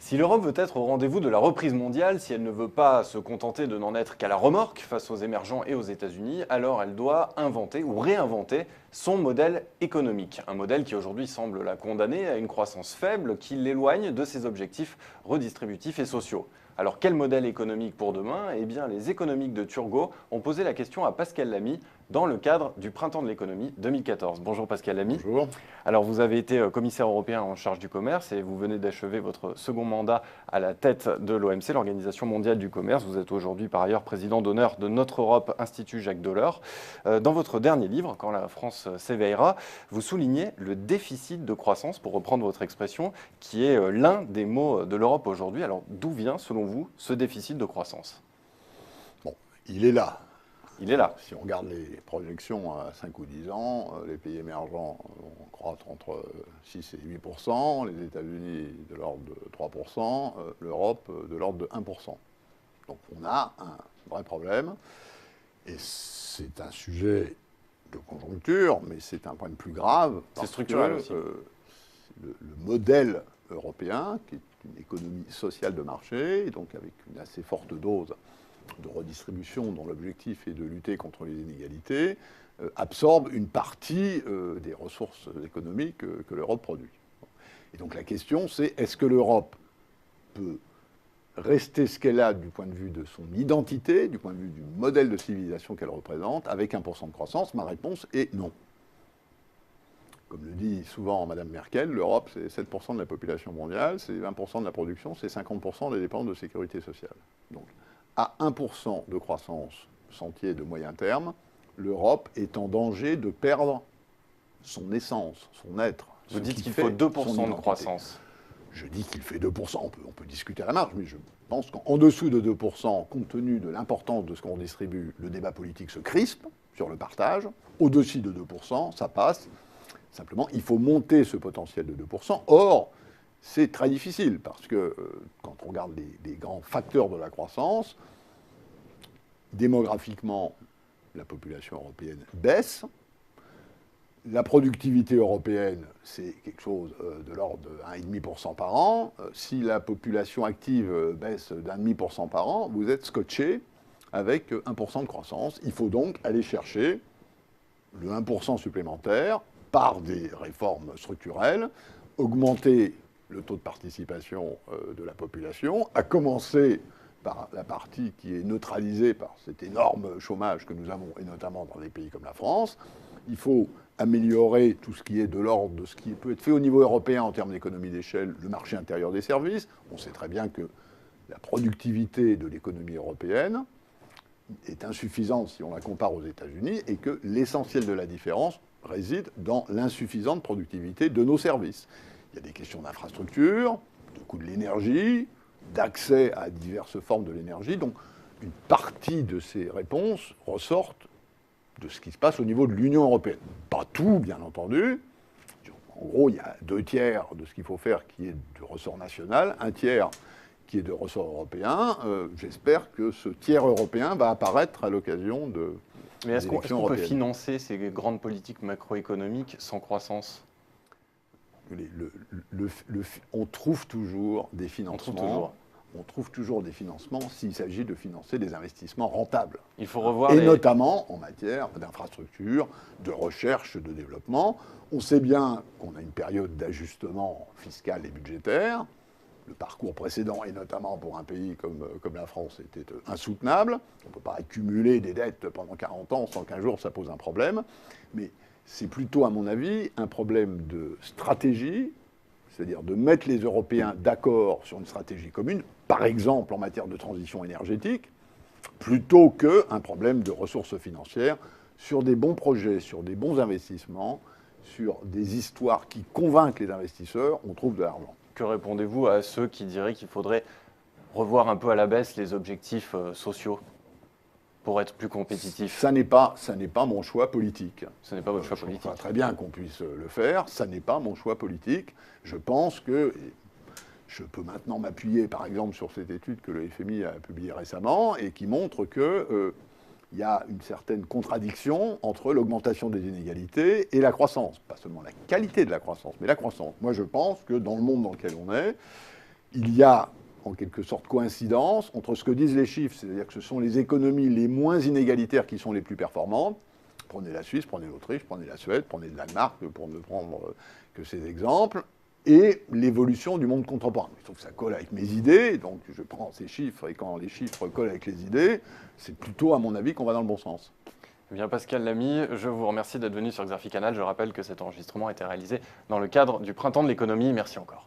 Si l'Europe veut être au rendez-vous de la reprise mondiale, si elle ne veut pas se contenter de n'en être qu'à la remorque face aux émergents et aux États-Unis, alors elle doit inventer ou réinventer son modèle économique. Un modèle qui aujourd'hui semble la condamner à une croissance faible qui l'éloigne de ses objectifs redistributifs et sociaux. Alors quel modèle économique pour demain? Eh bien les économiques de Turgot ont posé la question à Pascal Lamy dans le cadre du Printemps de l'économie 2014. Bonjour Pascal Lamy. Bonjour. Alors vous avez été commissaire européen en charge du commerce et vous venez d'achever votre second mandat à la tête de l'OMC, l'Organisation mondiale du commerce. Vous êtes aujourd'hui par ailleurs président d'honneur de Notre Europe Institut Jacques Delors. Dans votre dernier livre, Quand la France s'éveillera, vous soulignez le déficit de croissance, pour reprendre votre expression, qui est l'un des maux de l'Europe aujourd'hui. Alors d'où vient selon vous ce déficit de croissance? Bon, il est là. Il est là. Si on regarde les projections à 5 ou 10 ans, les pays émergents vont croître entre 6 et 8%, les États-Unis de l'ordre de 3%, l'Europe de l'ordre de 1%. Donc on a un vrai problème, et c'est un sujet de conjoncture, mais c'est un problème plus grave. C'est structurel aussi. Le modèle européen, qui est une économie sociale de marché, donc avec une assez forte dose de redistribution dont l'objectif est de lutter contre les inégalités, absorbe une partie des ressources économiques que l'Europe produit. Et donc la question, c'est est-ce que l'Europe peut rester ce qu'elle a du point de vue de son identité, du point de vue du modèle de civilisation qu'elle représente, avec 1% de croissance? Ma réponse est non. Comme le dit souvent Mme Merkel, l'Europe, c'est 7% de la population mondiale, c'est 20% de la production, c'est 50% des dépenses de sécurité sociale. Donc, à 1% de croissance sentier de moyen terme, l'Europe est en danger de perdre son essence, son être. Vous dites qu'il faut 2% de croissance. Je dis qu'il fait 2%, on peut discuter à la marge, mais je pense qu'en dessous de 2%, compte tenu de l'importance de ce qu'on distribue, le débat politique se crispe sur le partage. Au-dessus de 2%, ça passe. Simplement, il faut monter ce potentiel de 2%. Or, c'est très difficile parce que quand on regarde les grands facteurs de la croissance, démographiquement, la population européenne baisse. La productivité européenne, c'est quelque chose de l'ordre de 1,5% par an. Si la population active baisse d'1,5% par an, vous êtes scotché avec 1% de croissance. Il faut donc aller chercher le 1% supplémentaire par des réformes structurelles, augmenter le taux de participation de la population, à commencer par la partie qui est neutralisée par cet énorme chômage que nous avons, et notamment dans des pays comme la France. Il faut améliorer tout ce qui est de l'ordre de ce qui peut être fait au niveau européen en termes d'économie d'échelle, le marché intérieur des services. On sait très bien que la productivité de l'économie européenne est insuffisante si on la compare aux États-Unis, et que l'essentiel de la différence réside dans l'insuffisante productivité de nos services. Il y a des questions d'infrastructure, de coût de l'énergie, d'accès à diverses formes de l'énergie. Donc, une partie de ces réponses ressortent de ce qui se passe au niveau de l'Union européenne. Pas tout, bien entendu. En gros, il y a 2/3 de ce qu'il faut faire qui est de ressort national, 1/3 qui est de ressort européen. J'espère que ce tiers européen va apparaître à l'occasion de... Mais est-ce qu'on peut financer ces grandes politiques macroéconomiques sans croissance? On trouve toujours des financements. On trouve toujours des financements s'il s'agit de financer des investissements rentables. Il faut revoir et notamment en matière d'infrastructure, de recherche, de développement. On sait bien qu'on a une période d'ajustement fiscal et budgétaire. Le parcours précédent, et notamment pour un pays comme la France, était insoutenable. On ne peut pas accumuler des dettes pendant 40 ans sans qu'un jour ça pose un problème. Mais c'est plutôt, à mon avis, un problème de stratégie, c'est-à-dire de mettre les Européens d'accord sur une stratégie commune, par exemple en matière de transition énergétique, plutôt qu'un problème de ressources financières sur des bons projets, sur des bons investissements, sur des histoires qui convainquent les investisseurs. On trouve de l'argent. Que répondez-vous à ceux qui diraient qu'il faudrait revoir un peu à la baisse les objectifs sociaux pour être plus compétitif? Ça n'est pas mon choix politique. Ce n'est pas votre choix politique. Je crois très bien qu'on puisse le faire. Ça n'est pas mon choix politique. Je pense que je peux maintenant m'appuyer, par exemple, sur cette étude que le FMI a publiée récemment et qui montre que il y a une certaine contradiction entre l'augmentation des inégalités et la croissance. Pas seulement la qualité de la croissance, mais la croissance. Moi, je pense que dans le monde dans lequel on est, il y a en quelque sorte coïncidence entre ce que disent les chiffres, c'est-à-dire que ce sont les économies les moins inégalitaires qui sont les plus performantes. Prenez la Suisse, prenez l'Autriche, prenez la Suède, prenez le Danemark, pour ne prendre que ces exemples, et l'évolution du monde contemporain. Je trouve que ça colle avec mes idées, donc je prends ces chiffres, et quand les chiffres collent avec les idées, c'est plutôt, à mon avis, qu'on va dans le bon sens. Eh bien, Pascal Lamy, je vous remercie d'être venu sur Xerfi Canal. Je rappelle que cet enregistrement a été réalisé dans le cadre du Printemps de l'économie. Merci encore.